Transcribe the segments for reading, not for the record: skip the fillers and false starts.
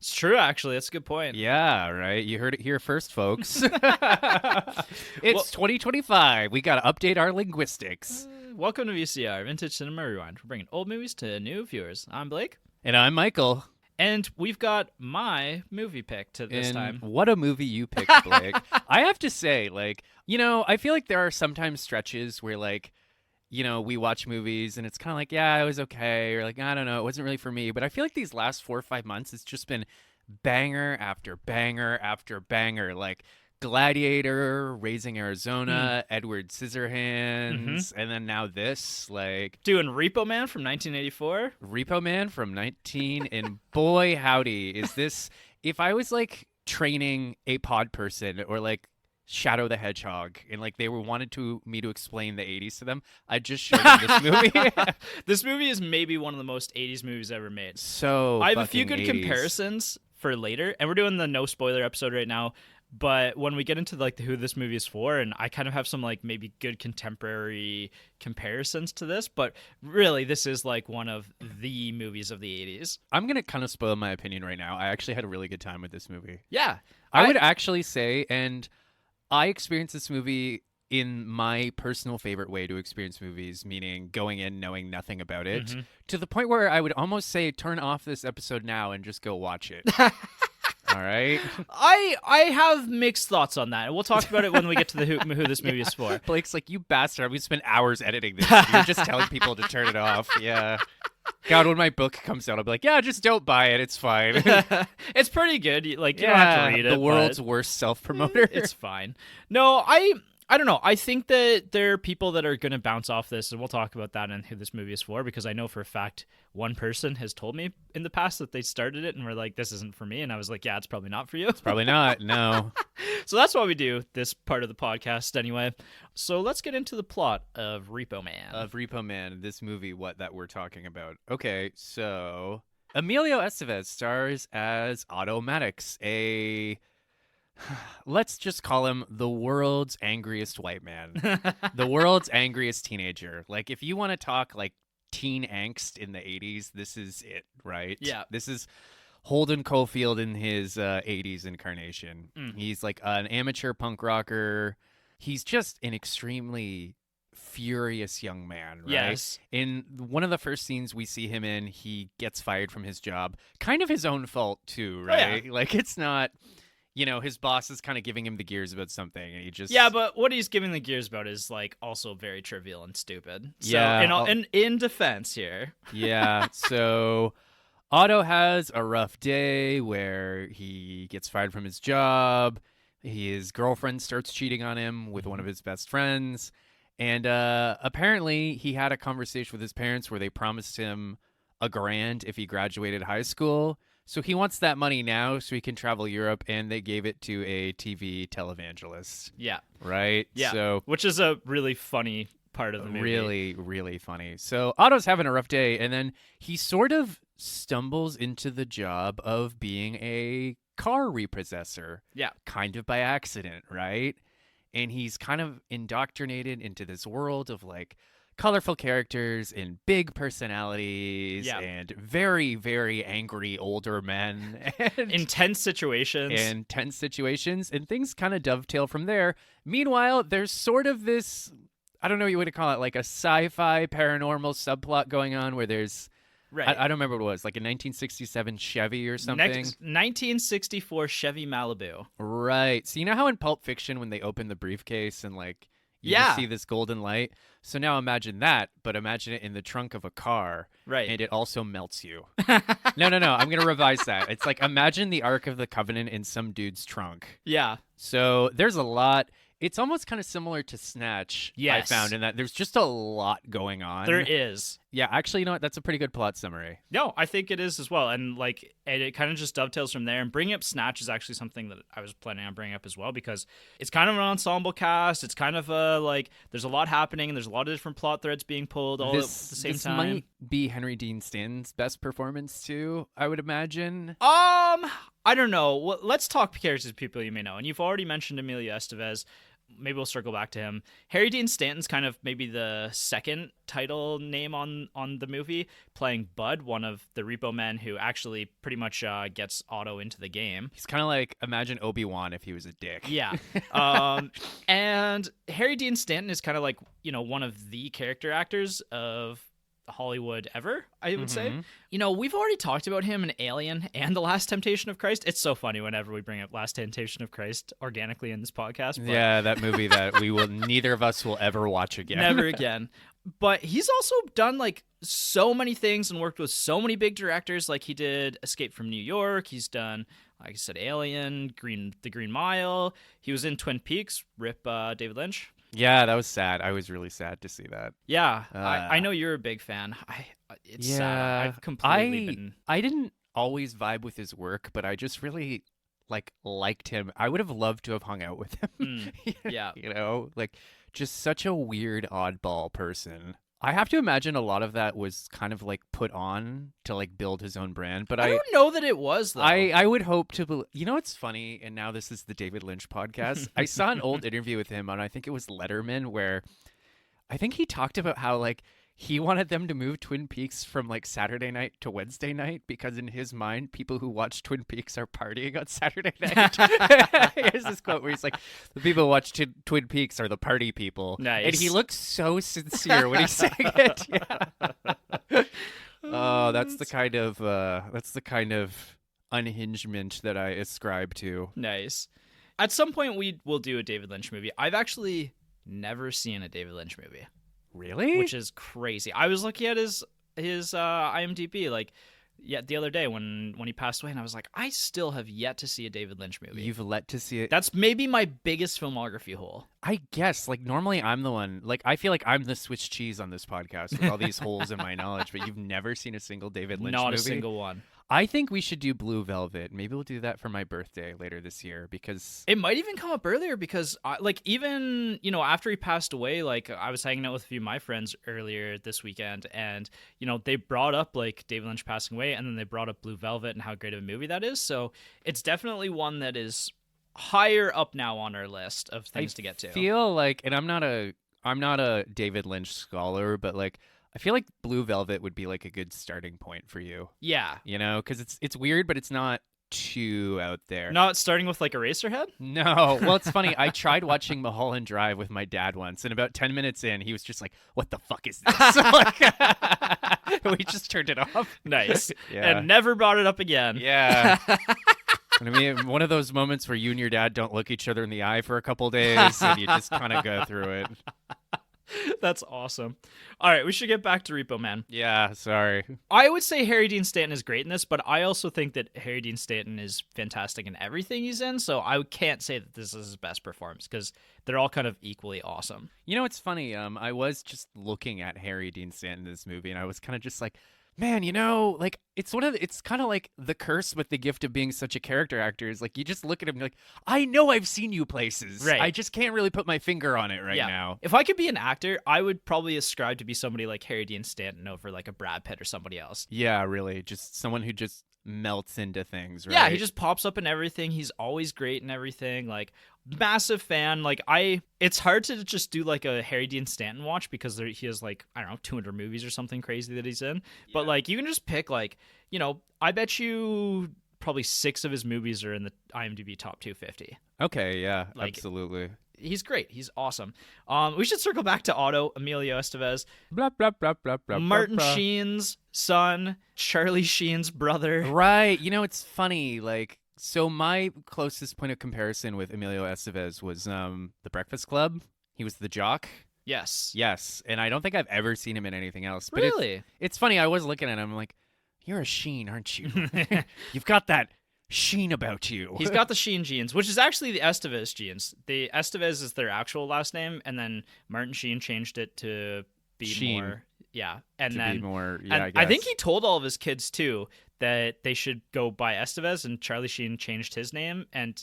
It's true, actually. That's a good point. Yeah, right. You heard it here first, folks. Well, It's 2025. We got to update our linguistics. welcome to VCR, Vintage Cinema Rewind. We're bringing old movies to new viewers. I'm Blake, And I'm Michael. and we've got my movie pick to this And time. what a movie you picked, Blake. I have to say, I feel like there are sometimes stretches where, we watch movies and it's kind of like, yeah, it was okay. Or I don't know, it wasn't really for me. But I feel like these last 4 or 5 months, it's just been banger after banger after banger. Like Gladiator, Raising Arizona, Edward Scissorhands, and then now this, Doing Repo Man from 1984. Repo Man from 19. And boy, howdy, is this, if I was training a pod person or Shadow the Hedgehog, and they wanted me to explain the 80s to them, I just showed them this movie. This movie is maybe one of the most 80s movies ever made. So I have a few fucking good 80s. comparisons for later, and we're doing the no spoiler episode right now. But when we get into who this movie is for, and I kind of have some maybe good contemporary comparisons to this, but really this is one of the movies of the 80s. I'm gonna kind of spoil my opinion right now. I actually had a really good time with this movie. Yeah, I would actually say, and I experienced this movie in my personal favorite way to experience movies, meaning going in knowing nothing about it, to the point where I would almost say turn off this episode now and just go watch it. All right? I have mixed thoughts on that, and we'll talk about it when we get to the who this movie is for. Blake's like, you bastard, we spent hours editing this. You're just telling people to turn it off. Yeah. God, when my book comes out, I'll be like, yeah, just don't buy it. It's fine. It's pretty good. You don't have to read it. The world's but worst self-promoter. it's fine. No, I don't know. I think that there are people that are going to bounce off this, and we'll talk about that and who this movie is for, because I know for a fact one person has told me in the past that they started it and were like, this isn't for me. And I was like, yeah, it's probably not for you. Probably not, no. So that's why we do this part of the podcast anyway. So let's get into the plot of Repo Man. This movie, that we're talking about. Okay, so Emilio Estevez stars as Otto Maddox, let's just call him the world's angriest white man. The world's angriest teenager. If you want to talk teen angst in the 80s, this is it, right? Yeah. This is Holden Caulfield in his 80s incarnation. He's an amateur punk rocker. He's just an extremely furious young man, right? Yes. In one of the first scenes we see him in, he gets fired from his job. Kind of his own fault too, right? Oh, yeah. It's not... his boss is kind of giving him the gears about something, and he just... Yeah, but what he's giving the gears about is, also very trivial and stupid. So, Yeah. in defense here. Yeah, so Otto has a rough day where he gets fired from his job. His girlfriend starts cheating on him with one of his best friends. And apparently he had a conversation with his parents where they promised him $1,000 if he graduated high school. So he wants that money now so he can travel Europe, and they gave it to a TV televangelist. Yeah. Right? Yeah. So which is a really funny part of the movie. really, really funny. So Otto's having a rough day, and then he sort of stumbles into the job of being a car repossessor. Yeah. Kind of by accident, right? And he's kind of indoctrinated into this world of colorful characters and big personalities and very, very angry older men. And intense situations. And things kind of dovetail from there. Meanwhile, there's sort of this, I don't know what you would call it, a sci-fi paranormal subplot going on where there's, right. I don't remember what it was, a 1967 Chevy or something. 1964 Chevy Malibu. Right. So you know how in Pulp Fiction when they open the briefcase and you just see this golden light? So now imagine that, but imagine it in the trunk of a car. Right. And it also melts you. No. I'm going to revise that. It's imagine the Ark of the Covenant in some dude's trunk. Yeah. So there's a lot. It's almost kind of similar to Snatch, yes. I found, in that there's just a lot going on. There is. Yeah, actually, you know what? That's a pretty good plot summary. No, I think it is as well. And it kind of just dovetails from there. And bringing up Snatch is actually something that I was planning on bringing up as well, because it's kind of an ensemble cast. It's kind of there's a lot happening, and there's a lot of different plot threads being pulled all at the same time. This might be Henry Dean Stanton's best performance too, I would imagine. I don't know. Well, let's talk characters of people you may know. And you've already mentioned Emilio Estevez. maybe we'll circle back to him. Harry Dean Stanton's kind of maybe the second title name on the movie, playing Bud, one of the Repo Men who actually pretty much gets Otto into the game. He's kind of like, imagine Obi-Wan if he was a dick. Yeah. And Harry Dean Stanton is kind of like, one of the character actors of Hollywood ever, I would say. We've already talked about him in Alien and The Last Temptation of Christ. It's so funny whenever we bring up Last Temptation of Christ organically in this podcast. But Yeah, that movie that neither of us will ever watch again. Never again. But he's also done like so many things and worked with so many big directors. Like he did Escape from New York. He's done, like I said, Alien, The Green Mile. He was in Twin Peaks. Rip David Lynch. Yeah, that was sad. I was really sad to see that. Yeah, I know you're a big fan. It's sad. I've completely been... I didn't always vibe with his work, but I just really liked him. I would have loved to have hung out with him. Yeah. Just such a weird oddball person. I have to imagine a lot of that was kind of put on to build his own brand, but I don't know that it was though. I would hope to it's funny, and now this is the David Lynch podcast. I saw an old interview with him on, I think it was Letterman, where I think he talked about how he wanted them to move Twin Peaks from Saturday night to Wednesday night because in his mind, people who watch Twin Peaks are partying on Saturday night. Here's this quote where he's like, the people who watch Twin Peaks are the party people. Nice. And he looks so sincere when he's saying it. Yeah. Oh, that's the kind of unhingement that I ascribe to. Nice. At some point, we'll do a David Lynch movie. I've actually never seen a David Lynch movie. Really? Which is crazy. I was looking at his IMDb the other day when he passed away, and I was like, I still have yet to see a David Lynch movie. You've yet to see it. That's maybe my biggest filmography hole. I guess. Normally I'm the one. I feel like I'm the Swiss cheese on this podcast with all these holes in my knowledge, but you've never seen a single David Lynch movie? Not a single one. I think we should do Blue Velvet. Maybe we'll do that for my birthday later this year because... It might even come up earlier because, even, after he passed away, I was hanging out with a few of my friends earlier this weekend and, they brought up, David Lynch passing away and then they brought up Blue Velvet and how great of a movie that is. So it's definitely one that is higher up now on our list of things to get to. I feel and I'm not a David Lynch scholar, but, I feel like Blue Velvet would be a good starting point for you. Yeah. Because it's weird, but it's not too out there. Not starting with Eraserhead? No. Well, it's funny. I tried watching Mulholland Drive with my dad once, and about 10 minutes in, he was just like, what the fuck is this? We just turned it off. Nice. Yeah. And never brought it up again. Yeah. I mean, one of those moments where you and your dad don't look each other in the eye for a couple days, and you just kind of go through it. That's awesome. All right, we should get back to Repo Man. Yeah, sorry. I would say Harry Dean Stanton is great in this, but I also think that Harry Dean Stanton is fantastic in everything he's in, so I can't say that this is his best performance because they're all kind of equally awesome. It's funny. I was just looking at Harry Dean Stanton in this movie, and I was kind of just like, man, it's kind of like the curse with the gift of being such a character actor is you just look at him and you're like, I know I've seen you places. Right. I just can't really put my finger on it now. If I could be an actor, I would probably ascribe to be somebody like Harry Dean Stanton over a Brad Pitt or somebody else. Yeah, really. Just someone who just melts into things, right? Yeah, he just pops up in everything. He's always great in everything. Massive fan. It's hard to just do a Harry Dean Stanton watch because he has 200 movies or something crazy that he's in. Yeah. But you can just pick I bet you probably 6 of his movies are in the IMDb top 250. Okay, yeah, absolutely. He's great. He's awesome. We should circle back to Otto, Emilio Estevez. Blah, blah, blah, blah, blah, Martin blah, blah. Sheen's son, Charlie Sheen's brother. Right. It's funny. So my closest point of comparison with Emilio Estevez was The Breakfast Club. He was the jock. Yes. Yes. And I don't think I've ever seen him in anything else. But really? It's funny. I was looking at him like, you're a Sheen, aren't you? You've got that Sheen about you. He's got the Sheen genes, which is actually the Estevez genes. The Estevez is their actual last name, and then Martin Sheen changed it to be Sheen. More. Yeah. And to then be more, and I think he told all of his kids too that they should go by Estevez, and Charlie Sheen changed his name, and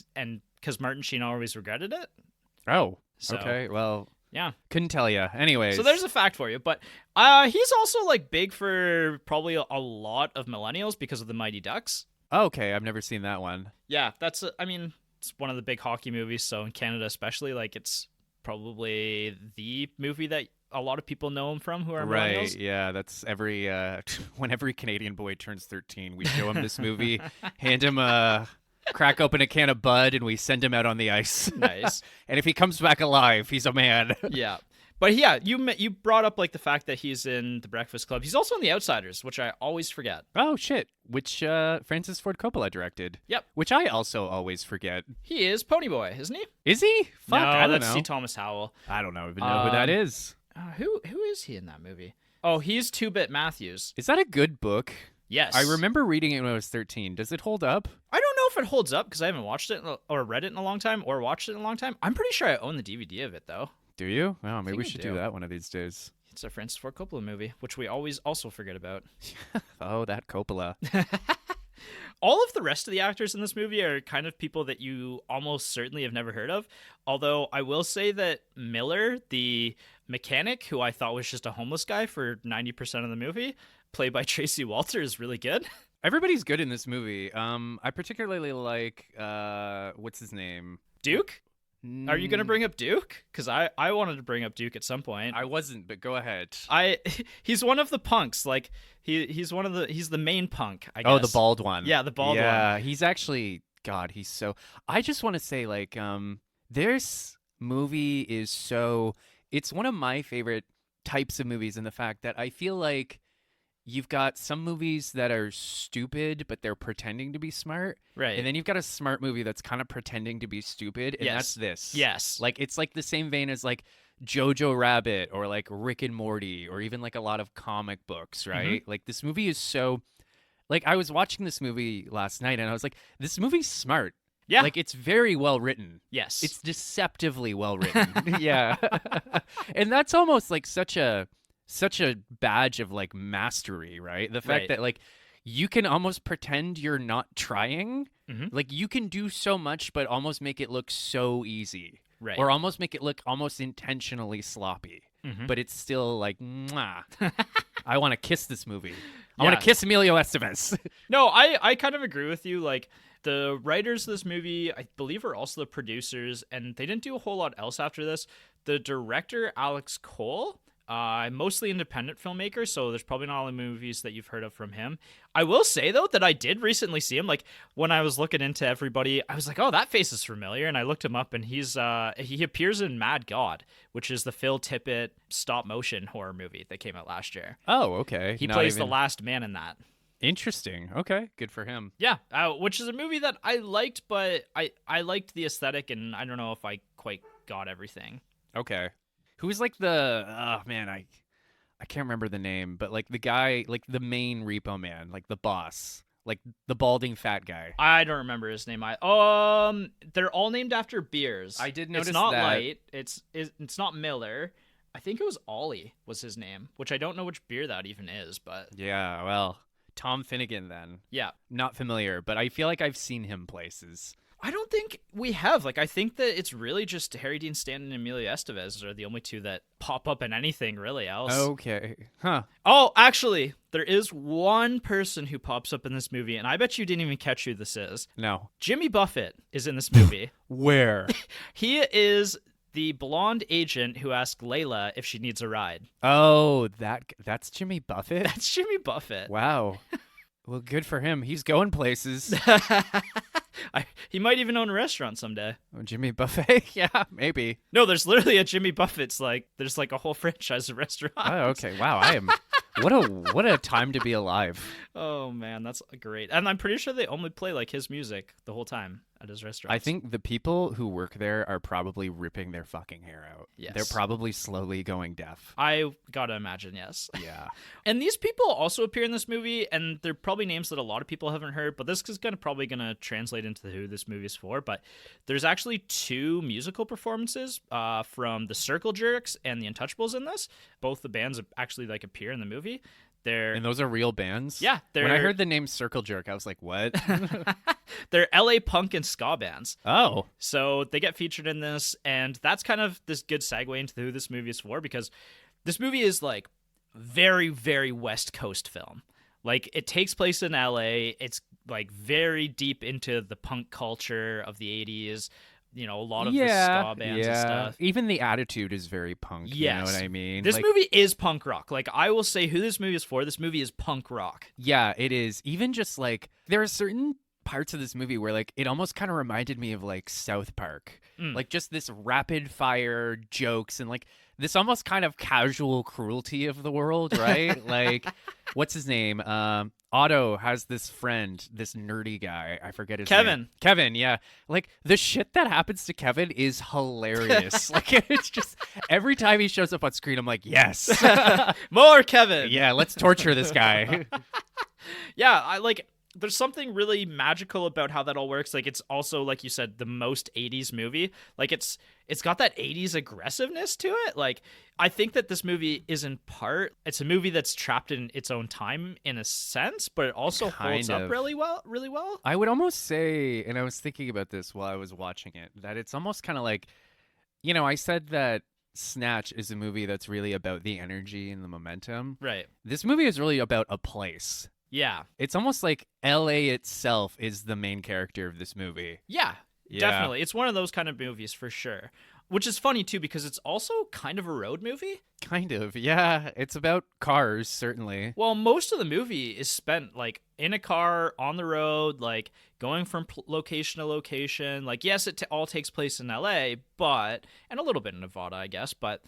because Martin Sheen always regretted it. Oh, So, okay. Well, yeah, couldn't tell you. Anyways, so there's a fact for you. But he's also big for probably a lot of millennials because of the Mighty Ducks. Oh, okay, I've never seen that one. Yeah, it's one of the big hockey movies. So in Canada, especially, it's probably the movie that a lot of people know him from who are Right, millennials. yeah, that's every when every Canadian boy turns 13, we show him this movie, hand him a crack open a can of Bud, and we send him out on the ice. Nice. And if he comes back alive, he's a man. Yeah. But yeah, you brought up like the fact that he's in The Breakfast Club. He's also in The Outsiders, which I always forget. Oh shit, which Francis Ford Coppola directed. Yep. Which I also always forget. He is Ponyboy, isn't he? Is he? Fuck, no, I don't that's know. C. Thomas Howell. I don't even know who that is. Who is he in that movie? Oh, he's Two-Bit Matthews. Is that a good book? Yes. I remember reading it when I was 13. Does it hold up? I don't know if it holds up because I haven't watched it or read it in a long time or watched it in a long time. I'm pretty sure I own the DVD of it, though. Do you? Oh, maybe we think I should do. do that one of these days. It's a Francis Ford Coppola movie, which we always also forget about. Oh, that Coppola. All of the rest of the actors in this movie are kind of people that you almost certainly have never heard of. Although I will say that Miller, the mechanic, who I thought was just a homeless guy for 90% of the movie, played by Tracy Walter, is really good. Everybody's good in this movie. I particularly like what's his name? Duke? Are you going to bring up Duke? Because I wanted to bring up Duke at some point. I wasn't, but go ahead. He's one of the punks. Like he's the main punk, I guess. Oh, the bald one. Yeah, the bald one. Yeah, he's actually he's so. I just want to say like this movie is so. It's one of my favorite types of movies in the fact that I feel like you've got some movies that are stupid, but they're pretending to be smart. Right. And then you've got a smart movie that's kind of pretending to be stupid, and that's this. Yes. Like, it's like the same vein as, like, Jojo Rabbit or, like, Rick and Morty or even, like, a lot of comic books, right? Like, this movie is so... Like, I was watching this movie last night, and I was like, this movie's smart. Yeah. Like, it's very well written. Yes. It's deceptively well written. Yeah. And that's almost, like, such a badge of like mastery, right? The fact that like you can almost pretend you're not trying. Like you can do so much but almost make it look so easy. Right. Or almost make it look almost intentionally sloppy. But it's still like, mwah. I want to kiss this movie. I want to kiss Emilio Estevez. No, I kind of agree with you. Like, the writers of this movie, I believe, are also the producers, and they didn't do a whole lot else after this. The director, Alex Cole, mostly independent filmmaker, so there's probably not all the movies that you've heard of from him. I will say, though, that I did recently see him. Like, when I was looking into everybody, I was like, oh, that face is familiar, and I looked him up, and he appears in Mad God, which is the Phil Tippett stop-motion horror movie that came out last year. Oh, okay. He plays the last man in that. Interesting. Okay, good for him. Yeah, which is a movie that I liked, but I liked the aesthetic, and I don't know if I quite got everything. Okay. Who's like the man, I can't remember the name, but like the guy, like the main Repo Man, like the boss, like the balding fat guy. I don't remember his name. They're all named after beers. I did notice it's not that. Light. It's not Miller. I think it was Ollie was his name, which I don't know which beer that even is, but Yeah, well, Tom Finnegan then. yeah. Not familiar, but I feel like I've seen him places. I don't think we have. Like, I think that it's really just Harry Dean Stanton and Emilio Estevez are the only two that pop up in anything really else. Okay. Huh. Oh, actually, there is one person who pops up in this movie, and I bet you didn't even catch who this is. No. Jimmy Buffett is in this movie. Where? He is the blonde agent who asks Layla if she needs a ride. Oh, that's Jimmy Buffett? That's Jimmy Buffett. Wow. Well, good for him. He's going places. He might even own a restaurant someday. Oh, Jimmy Buffett? Yeah, maybe. No, there's literally a Jimmy Buffett's there's like a whole franchise of restaurants. Oh, okay. Wow, I am. What a time to be alive. Oh man, that's great. And I'm pretty sure they only play like his music the whole time at his restaurant. I think the people who work there are probably ripping their fucking hair out. Yes. They're probably slowly going deaf. I gotta imagine, yes. Yeah. And these people also appear in this movie, and they're probably names that a lot of people haven't heard, but this is probably gonna translate into who this movie's for. But there's actually 2 musical performances from the Circle Jerks and the Untouchables in this. Both the bands actually like appear in the movie. And those are real bands? Yeah. When I heard the name Circle Jerk, I was like, what? They're LA punk and ska bands. Oh. So they get featured in this, and that's kind of this good segue into who this movie is for, because this movie is like very, very West Coast film. Like, it takes place in LA. It's like very deep into the punk culture of the 80s. a lot of the ska bands and stuff. Even the attitude is very punk. Yes. You know what I mean? This movie is punk rock. Like, I will say who this movie is for. This movie is punk rock. Yeah, it is. Even just like there are certain parts of this movie where like it almost kind of reminded me of like South Park. Like just this rapid fire jokes and like this almost kind of casual cruelty of the world, right? Like what's his name? Otto has this friend, this nerdy guy. I forget his name. Kevin, yeah. Like the shit that happens to Kevin is hilarious. Like it's just every time he shows up on screen, I'm like, yes. More Kevin. Yeah, let's torture this guy. Yeah, there's something really magical about how that all works. Like, it's also, like you said, the most 80s movie. Like, it's got that 80s aggressiveness to it. Like, I think that this movie is in part, it's a movie that's trapped in its own time in a sense, but it also holds up really well. I would almost say, and I was thinking about this while I was watching it, that it's almost kind of like, I said that Snatch is a movie that's really about the energy and the momentum. Right. This movie is really about a place. Yeah. It's almost like LA itself is the main character of this movie. Yeah, definitely. It's one of those kind of movies for sure. Which is funny too because it's also kind of a road movie. Kind of, yeah. It's about cars, certainly. Well, most of the movie is spent like in a car on the road, like going from location to location. Like, yes, it all takes place in LA, and a little bit in Nevada, I guess, but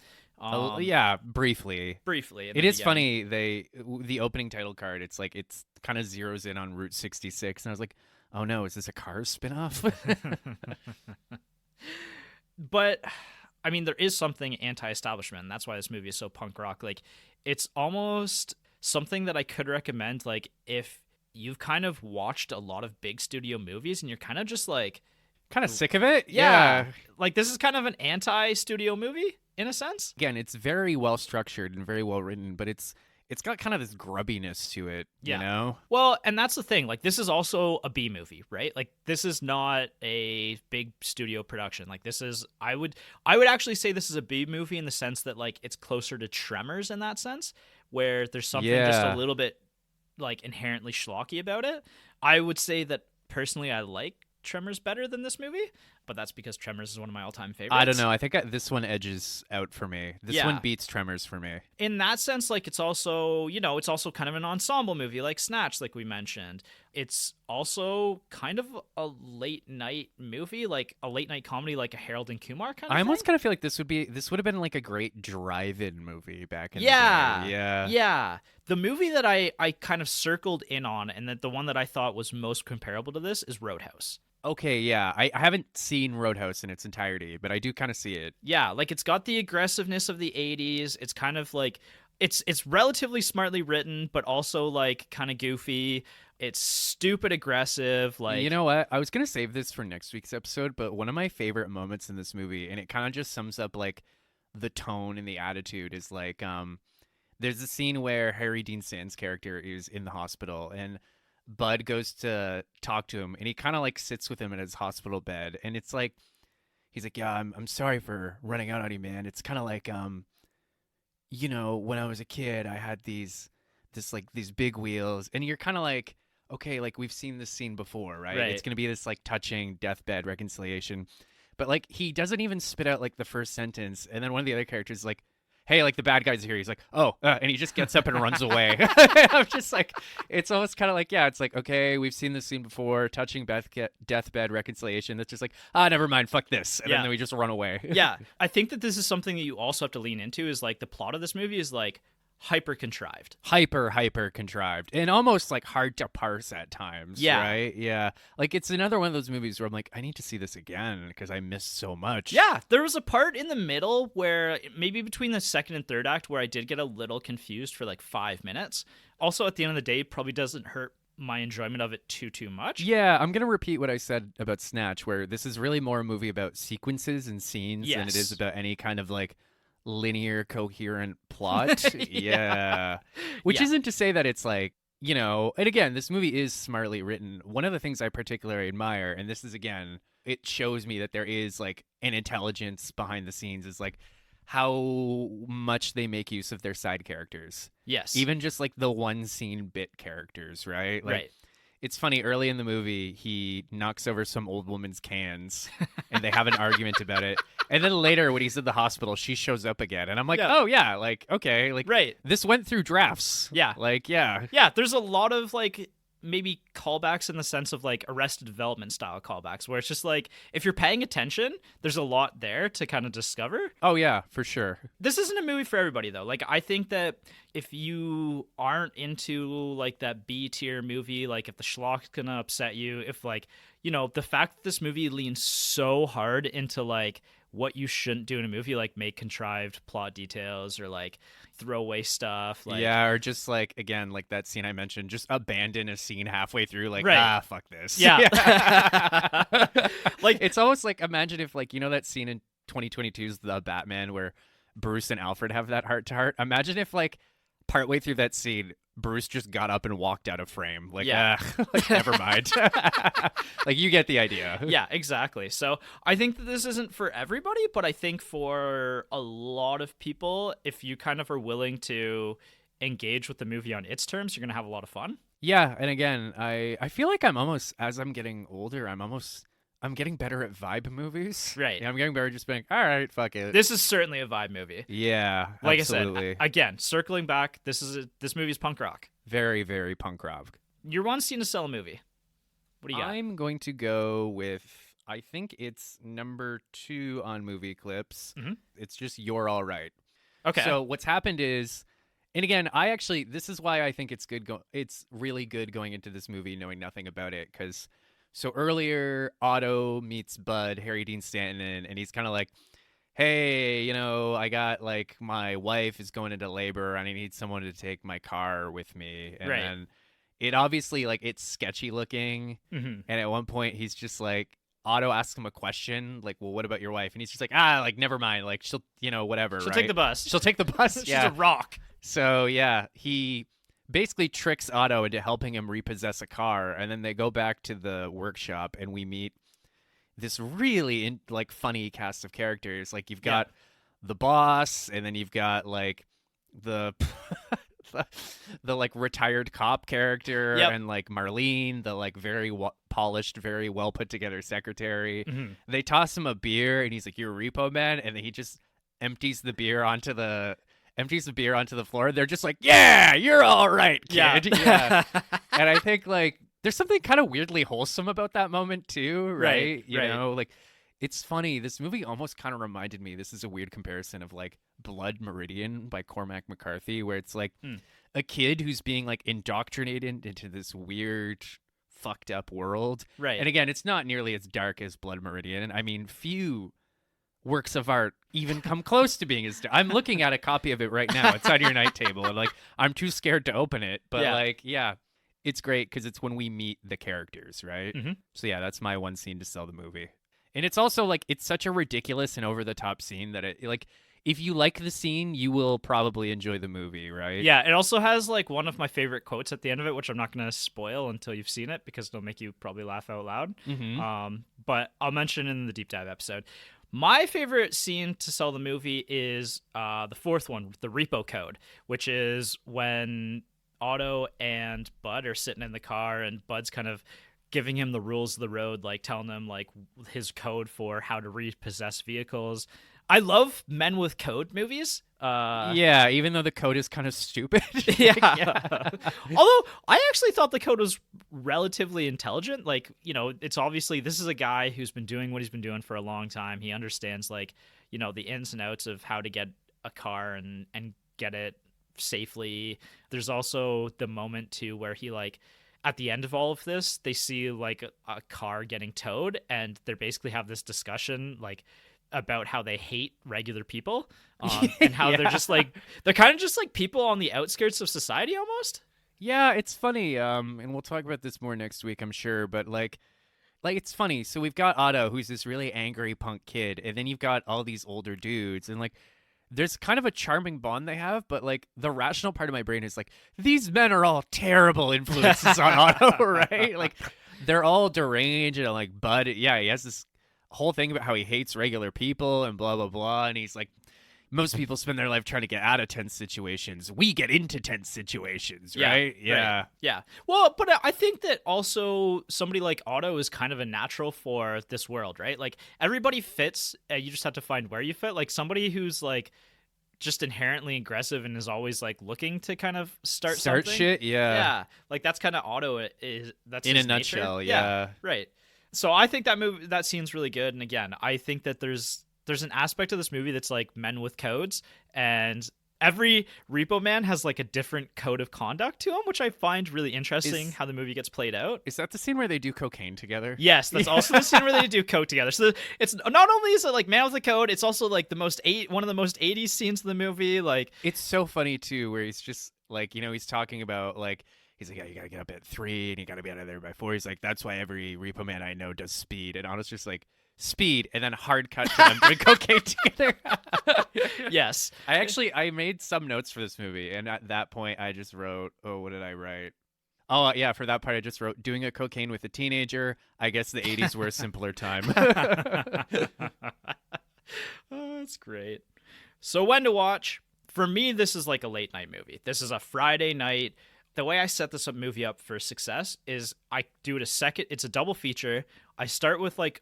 yeah, briefly. It is funny. The opening title card. It's like it's kind of zeroes in on Route 66, and I was like, "Oh no, is this a Cars spinoff?" But I mean, there is something anti-establishment, and that's why this movie is so punk rock. Like, it's almost something that I could recommend. Like, if you've kind of watched a lot of big studio movies, and you're kind of just like, kind of sick of it. Yeah, like this is kind of an anti-studio movie. In a sense. Again, it's very well structured and very well written, but it's got kind of this grubbiness to it, you know? Well, and that's the thing. Like, this is also a B movie, right? Like, this is not a big studio production. Like, this is I would actually say this is a B movie in the sense that like it's closer to Tremors in that sense, where there's something just a little bit like inherently schlocky about it. I would say that personally I like Tremors better than this movie, but that's because Tremors is one of my all-time favorites. I don't know. I think this one edges out for me. This one beats Tremors for me. In that sense, like, it's also, it's also kind of an ensemble movie like Snatch, like we mentioned. It's also kind of a late-night movie, like a late-night comedy, like a Harold and Kumar kind of thing. I almost kind of feel like this would have been like a great drive-in movie back in the day. Yeah. The movie that I kind of circled in on, and that the one that I thought was most comparable to this is Roadhouse. Okay, yeah. I haven't seen Roadhouse in its entirety, but I do kind of see it. Yeah, like it's got the aggressiveness of the 80s. It's kind of like it's relatively smartly written, but also like kind of goofy. It's stupid aggressive. Like, you know what? I was going to save this for next week's episode, but one of my favorite moments in this movie, and it kind of just sums up like the tone and the attitude, is like there's a scene where Harry Dean Stanton's character is in the hospital, and Bud goes to talk to him, and he kind of like sits with him in his hospital bed, and it's like he's like, "Yeah, I'm sorry for running out on you, man. It's kind of like when I was a kid, I had these big wheels," and you're kind of like, okay, like we've seen this scene before, right? It's gonna be this like touching deathbed reconciliation, but like he doesn't even spit out like the first sentence, and then one of the other characters is like, "Hey, like the bad guys are here." He's like, "Oh," and he just gets up and runs away. I'm just like, it's almost kind of like, it's like, okay, we've seen this scene before, touching deathbed reconciliation. That's just like, never mind, fuck this, and then we just run away. Yeah, I think that this is something that you also have to lean into. Is like the plot of this movie is like hyper contrived, hyper contrived, and almost like hard to parse at times. Yeah, right. Yeah, like it's another one of those movies where I'm like, I need to see this again because I missed so much. Yeah, there was a part in the middle where maybe between the second and third act where I did get a little confused for like 5 minutes. Also, at the end of the day, probably doesn't hurt my enjoyment of it too much. Yeah, I'm gonna repeat what I said about Snatch, where this is really more a movie about sequences and scenes than it is about any kind of like linear coherent plot. Which isn't to say that it's like, and again, this movie is smartly written. One of the things I particularly admire, and this is again, it shows me that there is like an intelligence behind the scenes, is like how much they make use of their side characters. Yes, even just like the one scene bit characters, right? Like, It's funny, early in the movie, he knocks over some old woman's cans and they have an argument about it. And then later, when he's in the hospital, she shows up again. And I'm like, oh, yeah, like, okay. Like, Right. this went through drafts. Yeah. Like, yeah. Yeah, there's a lot of like maybe callbacks in the sense of like Arrested Development style callbacks, where it's just like if you're paying attention, there's a lot there to kind of discover. Oh, yeah, for sure. This isn't a movie for everybody though. Like I think that if you aren't into like that B tier movie, like if the schlock's gonna upset you, if like, you know, the fact that this movie leans so hard into like what you shouldn't do in a movie, like make contrived plot details or like throwaway stuff, like yeah, or just like, again, like that scene I mentioned, just abandon a scene halfway through, like, right. fuck this. Yeah. Like, it's almost like, imagine if, like, you know that scene in 2022's The Batman where Bruce and Alfred have that heart-to-heart? Imagine if, like, partway through that scene, Bruce just got up and walked out of frame. Like, yeah. Like, never mind. Like, you get the idea. Yeah, exactly. So I think that this isn't for everybody, but I think for a lot of people, if you kind of are willing to engage with the movie on its terms, you're going to have a lot of fun. Yeah, and again, I feel like I'm almost, as I'm getting older, I'm getting better at vibe movies. Right. Yeah, I'm getting better at just being, all right, fuck it. This is certainly a vibe movie. Yeah, like absolutely. I said, again, circling back, this movie's punk rock. Very, very punk rock. Your one scene to sell a movie. What do you got? I'm going to go with, I think it's number 2 on Movie Clips. Mm-hmm. It's just You're All Right. Okay. So what's happened is, and again, this is why I think it's good. It's really good going into this movie knowing nothing about it, because so earlier Otto meets Bud, Harry Dean Stanton, and he's kind of like, hey, you know, I got like my wife is going into labor and I need someone to take my car with me. And right. then it obviously, like, it's sketchy looking. Mm-hmm. And at one point he's just like, Otto asks him a question, like, well, what about your wife? And he's just like, like, never mind. Like, she'll, you know, whatever. She'll right? take the bus. She'll take the bus. She's yeah. a rock. So, yeah, he basically tricks Otto into helping him repossess a car. And then they go back to the workshop and we meet this really like funny cast of characters. Like, you've got the boss, and then you've got like the the like retired cop character, and like Marlene, the like very polished, very well put together secretary. Mm-hmm. They toss him a beer and he's like, "You're a Repo Man," and then he just empties the beer onto the floor. They're just like, "Yeah, you're all right, kid." Yeah. And I think like there's something kind of weirdly wholesome about that moment too, right? You know, like, it's funny. This movie almost kind of reminded me, this is a weird comparison, of like Blood Meridian by Cormac McCarthy, where it's like a kid who's being like indoctrinated into this weird, fucked up world. Right. And again, it's not nearly as dark as Blood Meridian. I mean, few works of art even come close to being as dark. I'm looking at a copy of it right now. It's on your night table, and like, I'm too scared to open it. But like, yeah. It's great because it's when we meet the characters, right? Mm-hmm. So yeah, that's my one scene to sell the movie. And it's also like, it's such a ridiculous and over the top scene that it, like, if you like the scene, you will probably enjoy the movie, right? Yeah, it also has like one of my favorite quotes at the end of it, which I'm not going to spoil until you've seen it because it'll make you probably laugh out loud. Mm-hmm. But I'll mention in the deep dive episode. My favorite scene to sell the movie is the fourth one, the repo code, which is when Otto and Bud are sitting in the car and Bud's kind of giving him the rules of the road, like telling him like his code for how to repossess vehicles. I love men with code movies. Yeah, even though the code is kind of stupid. Yeah. Although I actually thought the code was relatively intelligent. Like, you know, it's obviously, this is a guy who's been doing what he's been doing for a long time. He understands, like, you know, the ins and outs of how to get a car and get it safely. There's also the moment too where he, like, at the end of all of this, they see like a car getting towed and they basically have this discussion like about how they hate regular people and how they're just like, they're kind of just like people on the outskirts of society almost. Yeah, it's funny. And we'll talk about this more next week, I'm sure. But like it's funny. So we've got Otto, who's this really angry punk kid, and then you've got all these older dudes, and like, there's kind of a charming bond they have, but like the rational part of my brain is like, these men are all terrible influences on Otto, right? Like, they're all deranged, and like Bud, he has this whole thing about how he hates regular people and blah blah blah, and he's like, most people spend their life trying to get out of tense situations. We get into tense situations, Yeah, right? right. Yeah. Well, but I think that also somebody like Otto is kind of a natural for this world, right? Like everybody fits. You just have to find where you fit. Like somebody who's like just inherently aggressive and is always like looking to kind of start something. shit. Yeah. Like that's kind of Otto is. That's In his a nature. nutshell. Yeah. Right. So I think that scene's really good. And again, I think that there's an aspect of this movie that's like men with codes, and every Repo Man has like a different code of conduct to him, which I find really interesting how the movie gets played out. Is that the scene where they do cocaine together? Yes, that's also the scene where they do coke together. So it's not only is it like man with a code, it's also like one of the most 80s scenes in the movie. Like it's so funny too, where he's just like, he's talking about like, he's like, yeah, you gotta get up at 3 and you gotta be out of there by 4. He's like, that's why every Repo Man I know does speed. And Otto's just like, speed, and then hard cut to them doing cocaine together. Yes. I made some notes for this movie, and at that point I just wrote, what did I write? Oh yeah, for that part I just wrote, doing a cocaine with a teenager. I guess the 80s were a simpler time. Oh, that's great. So when to watch? For me, this is like a late night movie. This is a Friday night. The way I set this movie up for success is I do it it's a double feature. I start with like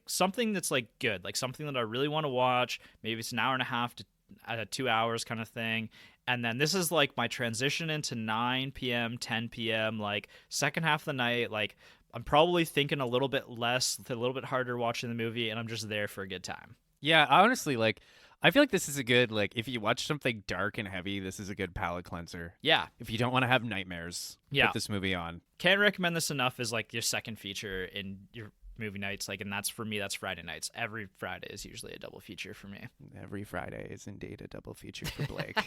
something that's like good, like something that I really want to watch. Maybe it's an hour and a half to 2 hours kind of thing. And then this is like my transition into 9 p.m., 10 p.m., like second half of the night. Like I'm probably thinking a little bit less, a little bit harder watching the movie, and I'm just there for a good time. Yeah, honestly, like, I feel like this is a good, like, if you watch something dark and heavy, this is a good palate cleanser. Yeah. If you don't want to have nightmares, put this movie on. Can't recommend this enough as, like, your second feature in your movie nights. Like, and that's, for me, that's Friday nights. Every Friday is usually a double feature for me. Every Friday is indeed a double feature for Blake.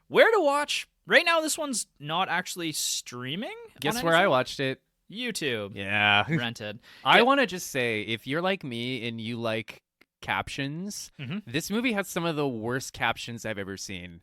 Where to watch? Right now, this one's not actually streaming. Guess where I watched it? YouTube. Yeah. Rented. I want to just say, if you're like me and you like captions, this movie has some of the worst captions I've ever seen.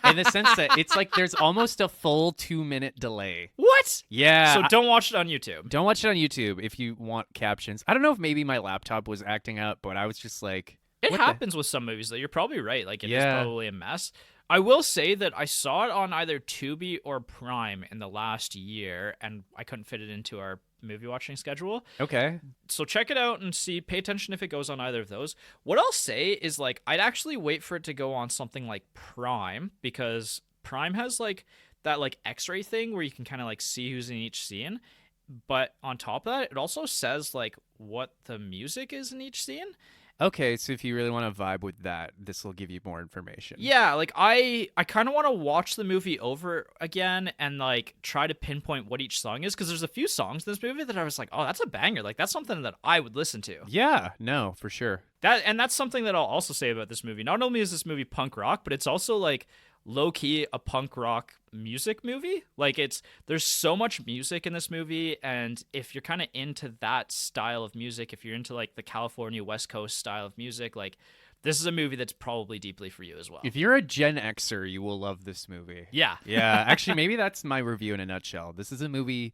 In the sense that it's like there's almost a full 2-minute delay. What? Yeah. So don't watch it on YouTube. Don't watch it on YouTube if you want captions. I don't know if maybe my laptop was acting up, but I was just like... It happens with some movies, though. You're probably right. Like, it is probably a mess. I will say that I saw it on either Tubi or Prime in the last year, and I couldn't fit it into our movie watching schedule. Okay. So check it out and pay attention if it goes on either of those. What I'll say is, like, I'd actually wait for it to go on something like Prime, because Prime has, like, that, like, X-ray thing where you can kind of, like, see who's in each scene. But on top of that, it also says, like, what the music is in each scene. Okay, so if you really want to vibe with that, this will give you more information. Yeah, like I kind of want to watch the movie over again and like try to pinpoint what each song is, because there's a few songs in this movie that I was like, oh, that's a banger. Like that's something that I would listen to. Yeah, no, for sure. That's something that I'll also say about this movie. Not only is this movie punk rock, but it's also like low-key a punk rock music movie. Like there's so much music in this movie, and if you're kind of into that style of music, if you're into like the California West Coast style of music, like this is a movie that's probably deeply for you as well. If you're a Gen Xer, you will love this movie. Yeah. Yeah, actually maybe that's my review in a nutshell. This is a movie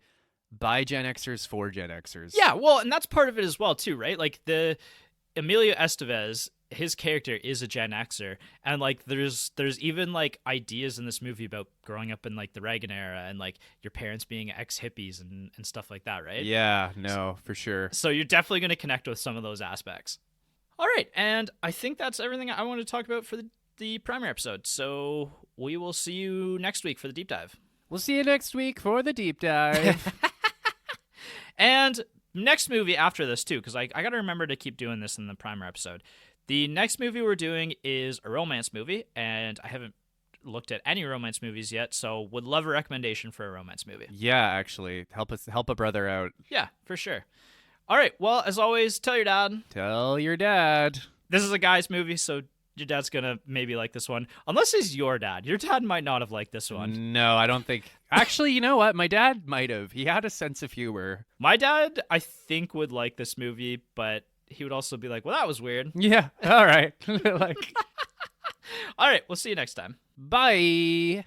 by Gen Xers for Gen Xers. Yeah, well, and that's part of it as well too, right? Like the Emilio Estevez, his character is a Gen Xer, and like there's even like ideas in this movie about growing up in like the Reagan era and like your parents being ex-hippies and stuff like that, right? Yeah, no, for sure. So you're definitely going to connect with some of those aspects. All right, and I think that's everything I want to talk about for the primary episode. So we will see you next week for the deep dive. We'll see you next week for the deep dive. And next movie after this too, because I got to remember to keep doing this in the primer episode. The next movie we're doing is a romance movie, and I haven't looked at any romance movies yet, so would love a recommendation for a romance movie. Yeah, actually, help a brother out. Yeah, for sure. All right, well, as always, tell your dad. Tell your dad. This is a guy's movie, so your dad's gonna maybe like this one. Unless he's your dad. Your dad might not have liked this one. No, I don't think. Actually, you know what? My dad might have. He had a sense of humor. My dad, I think, would like this movie, but he would also be like, well, that was weird. Yeah, all right. Like, all right, we'll see you next time. Bye.